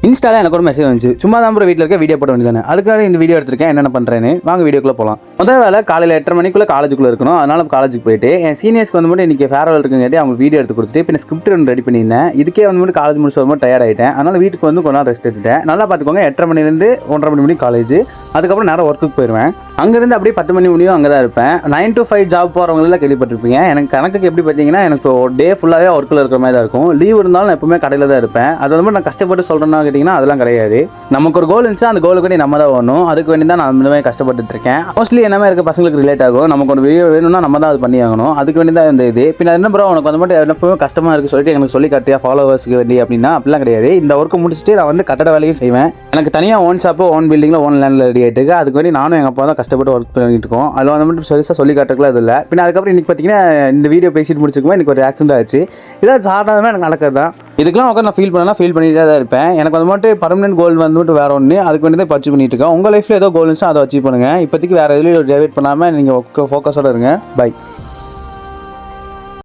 இன்ஸ்டால எனக்கு ஒரு மெசேஜ் வந்துச்சு. சும்மா தான் ப்ரோ வீட்டில் இருக்க வீடியோ போட வேண்டியதானே, அதுக்காக இந்த வீடியோ எடுத்திருக்கேன். என்னென்ன பண்ணுறேன்னு வாங்க வீடியோக்குள்ளே போகலாம். முதல் வேலை காலையில் 8:30 மணிக்குள்ளே காலேஜுக்குள்ளே இருக்கணும். அதனால் காலேஜுக்கு போயிட்டு என் சீனியர்ஸ்க்கு வந்து மட்டும் இன்றைக்கி ஃபேர்வெல் இருக்குங்காட்டி அவங்க வீடியோ எடுத்து கொடுத்துட்டு இப்போ ஸ்கிரிப்ட் ஒன்று ரெடி பண்ணியிருந்தேன். இதுக்கே வந்து மட்டும் காலேஜ் முடிச்சு வரும்போது டயர்ட் ஆகிட்டேன். அதனால் வீட்டுக்கு வந்து கொஞ்ச நாள் ரெஸ்ட் எடுத்துட்டேன். நல்லா பார்த்துக்கோங்க, 8:30 மணிலேருந்து 1:30 மணி காலேஜ். அதுக்கப்புறம் நேரம் ஒர்க்குக்கு போயிடுவேன். அங்கேருந்து அப்படியே 10 மணி முடியும் அங்கே தான் இருப்பேன். 9 to 5 ஜாப் போகிறவங்களெல்லாம் கேள்விப்பட்டிருப்பீங்க. எனக்கு கணக்குக்கு எப்படி பார்த்தீங்கன்னா எனக்கு டே ஃபுல்லாகவே ஒர்க்கில் இருக்கிற மாதிரி தான் இருக்கும். லீவ் இருந்தாலும் நான் எப்பவுமே கடையில் தான் இருப்பேன். அது வந்து நான் கஷ்டப்பட்டு சொல்கிறேன்னா கேட்டிங்கன்னா அதெல்லாம் கிடையாது. நமக்கு ஒரு கோல் இருந்துச்சு, அந்த கோலுக்கு வேண்டி நம்ம தான் வரணும். அதுக்கு வேண்டி தான் நான் இந்த மாதிரி கஷ்டப்பட்டு இருக்கேன். மோஸ்ட்லி என்ன இருக்க பசங்களுக்கு ரிலேட் ஆகும். நமக்கு ஒரு வீடியோ வேணும்னா நம்ம தான் அது பண்ணி ஆகணும். அதுக்கு வேண்டி தான் இந்த இது. பின்ன என்ன ப்ரோ உனக்கு வந்து மட்டும் எப்பவுமே கஷ்டமாக இருக்குது சொல்லிட்டு எனக்கு சொல்லி காட்டியா ஃபாலோவர்ஸ்க்கு வேண்டி அப்படின்னா அப்படிலாம் கிடையாது. இந்த ஒர்க்கு முடிச்சுட்டு நான் வந்து கட்டட வேலையும் செய்வேன். எனக்கு தனியாக ஓன் ஷாப்பு, ஓன் பில்டிங்கில், ஓன் லேண்டில் ரெடி ஆகிட்டு இருக்கு. அதுக்கு வேண்டி நானும் எங்கள் அப்பா தான் கஷ்டப்பட்டு ஒர்க் பண்ணிட்டு இருக்கோம். அதில் வந்து மட்டும் பெருசாக சொல்லி காட்டுறதுலாம் இது இல்லை. பின்ன அதுக்கப்புறம் இன்றைக்கி பார்த்தீங்கன்னா இந்த வீடியோ பேசிட்டு முடிச்சுக்கும்போது எனக்கு ஒரு ஆக்சிடென்ட் ஆச்சு. இதான் சாதாரணமாக எனக்கு நடக்கிறது தான். இதுக்கெல்லாம் உட்காந்து நான் ஃபீல் பண்ணிட்டே தான் இருப்பேன். எனக்கு வந்து மட்டும் பர்மனெண்ட் கோல் வந்து மட்டும் வேறு ஒன்று, அதுக்கு வேண்டி தான் இப்போ அச்சீவ் பண்ணிட்டு இருக்கேன். உங்கள் லைஃப்பில் ஏதோ கோல் இருந்துச்சு அதை அச்சீவ் பண்ணுங்கள். இப்போதைக்கு வேறு எதுலையும் டிவைட் பண்ணாமல் நீங்கள் ஃபோக்கஸோடு இருங்க. பை.